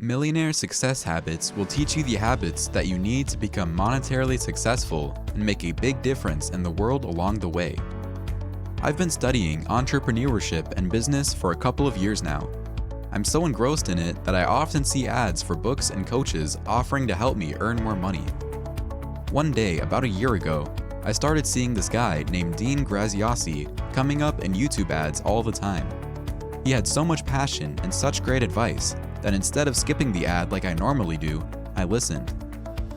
Millionaire Success Habits will teach you the habits that you need to become monetarily successful and make a big difference in the world along the way. I've been studying entrepreneurship and business for a couple of years now. I'm so engrossed in it that I often see ads for books and coaches offering to help me earn more money. One day, about a year ago, I started seeing this guy named Dean Graziosi coming up in YouTube ads all the time. He had so much passion and such great advice that instead of skipping the ad like I normally do, I listened.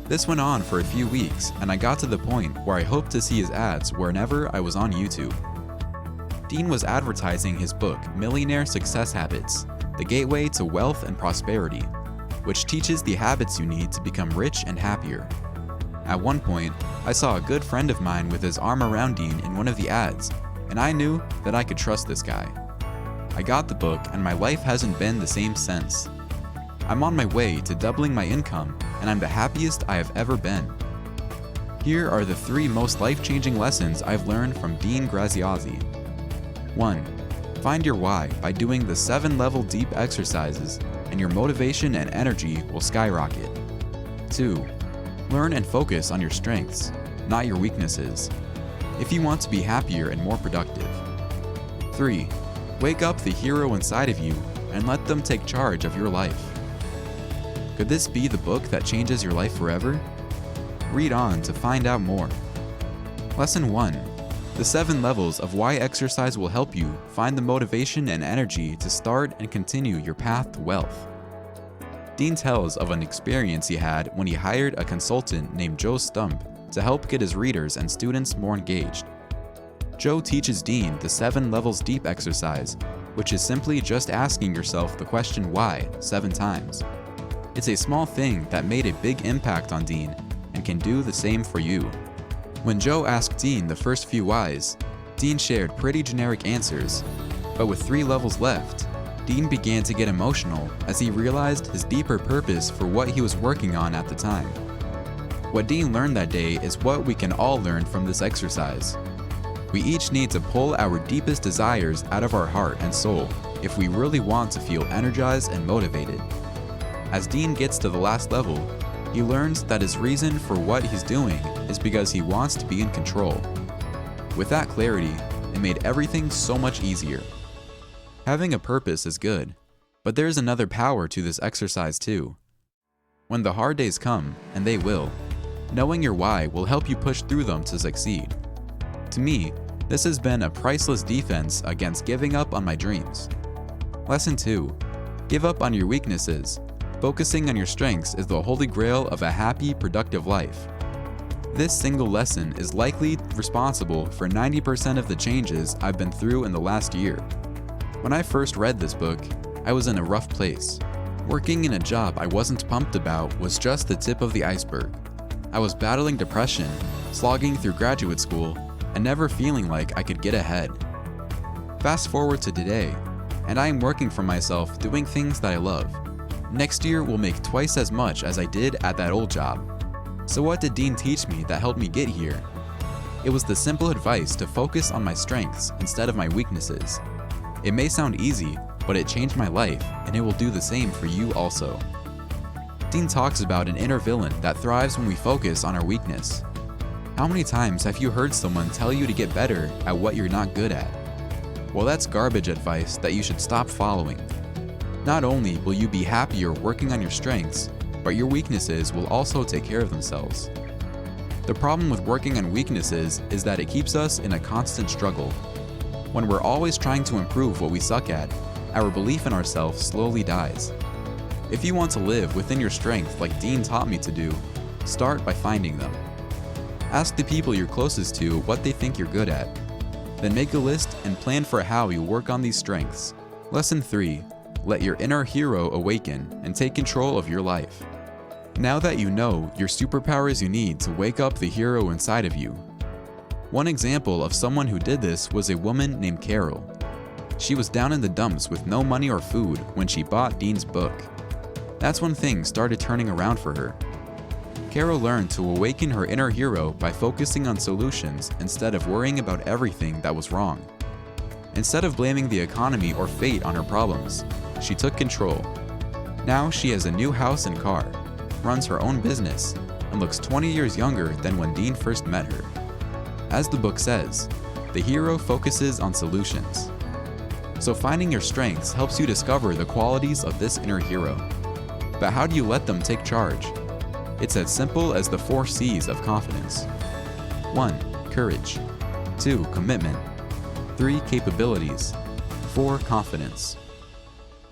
This went on for a few weeks, and I got to the point where I hoped to see his ads whenever I was on YouTube. Dean was advertising his book, Millionaire Success Habits, the gateway to wealth and prosperity, which teaches the habits you need to become rich and happier. At one point, I saw a good friend of mine with his arm around Dean in one of the ads, and I knew that I could trust this guy. I got the book, and my life hasn't been the same since. I'm on my way to doubling my income, and I'm the happiest I have ever been. Here are the 3 most life-changing lessons I've learned from Dean Graziosi. 1. Find your why by doing the 7-level deep exercises, and your motivation and energy will skyrocket. 2. Learn and focus on your strengths, not your weaknesses, if you want to be happier and more productive. 3. Wake up the hero inside of you and let them take charge of your life. Could this be the book that changes your life forever? Read on to find out more. Lesson 1. The 7 levels of why exercise will help you find the motivation and energy to start and continue your path to wealth. Dean tells of an experience he had when he hired a consultant named Joe Stump to help get his readers and students more engaged. Joe teaches Dean the 7 levels deep exercise, which is simply just asking yourself the question why 7 times. It's a small thing that made a big impact on Dean and can do the same for you. When Joe asked Dean the first few whys, Dean shared pretty generic answers, but with 3 levels left, Dean began to get emotional as he realized his deeper purpose for what he was working on at the time. What Dean learned that day is what we can all learn from this exercise. We each need to pull our deepest desires out of our heart and soul if we really want to feel energized and motivated. As Dean gets to the last level, he learns that his reason for what he's doing is because he wants to be in control. With that clarity, it made everything so much easier. Having a purpose is good, but there's another power to this exercise too. When the hard days come, and they will, knowing your why will help you push through them to succeed. To me, this has been a priceless defense against giving up on my dreams. Lesson 2. Give up on your weaknesses. Focusing on your strengths is the holy grail of a happy, productive life. This single lesson is likely responsible for 90% of the changes I've been through in the last year. When I first read this book, I was in a rough place. Working in a job I wasn't pumped about was just the tip of the iceberg. I was battling depression, slogging through graduate school, and never feeling like I could get ahead. Fast forward to today, and I am working for myself doing things that I love. Next year will make twice as much as I did at that old job. So what did Dean teach me that helped me get here? It was the simple advice to focus on my strengths instead of my weaknesses. It may sound easy, but it changed my life, and it will do the same for you also. Dean talks about an inner villain that thrives when we focus on our weakness. How many times have you heard someone tell you to get better at what you're not good at? Well, that's garbage advice that you should stop following. Not only will you be happier working on your strengths, but your weaknesses will also take care of themselves. The problem with working on weaknesses is that it keeps us in a constant struggle. When we're always trying to improve what we suck at, our belief in ourselves slowly dies. If you want to live within your strength like Dean taught me to do, start by finding them. Ask the people you're closest to what they think you're good at. Then make a list and plan for how you work on these strengths. Lesson 3. Let your inner hero awaken and take control of your life. Now that you know your superpowers you need to wake up the hero inside of you. One example of someone who did this was a woman named Carol. She was down in the dumps with no money or food when she bought Dean's book. That's when things started turning around for her. Carol learned to awaken her inner hero by focusing on solutions instead of worrying about everything that was wrong. Instead of blaming the economy or fate on her problems, she took control. Now she has a new house and car, runs her own business, and looks 20 years younger than when Dean first met her. As the book says, the hero focuses on solutions. So finding your strengths helps you discover the qualities of this inner hero. But how do you let them take charge? It's as simple as the 4 C's of confidence. 1. Courage. 2. Commitment. 3. Capabilities. 4. Confidence.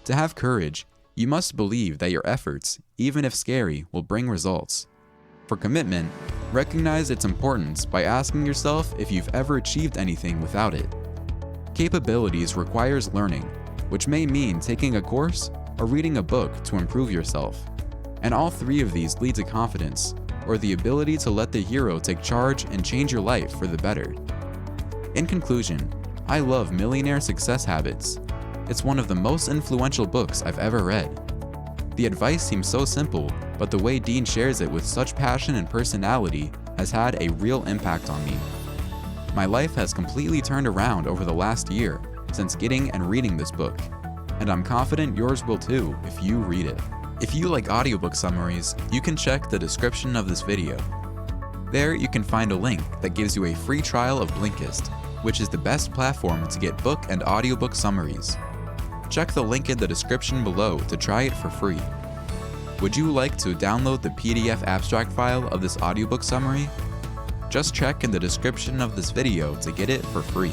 To have courage, you must believe that your efforts, even if scary, will bring results. For commitment, recognize its importance by asking yourself if you've ever achieved anything without it. Capabilities requires learning, which may mean taking a course or reading a book to improve yourself. And all 3 of these lead to confidence, or the ability to let the hero take charge and change your life for the better. In conclusion, I love Millionaire Success Habits. It's one of the most influential books I've ever read. The advice seems so simple, but the way Dean shares it with such passion and personality has had a real impact on me. My life has completely turned around over the last year since getting and reading this book, and I'm confident yours will too if you read it. If you like audiobook summaries, you can check the description of this video. There you can find a link that gives you a free trial of Blinkist, which is the best platform to get book and audiobook summaries. Check the link in the description below to try it for free. Would you like to download the PDF abstract file of this audiobook summary? Just check in the description of this video to get it for free.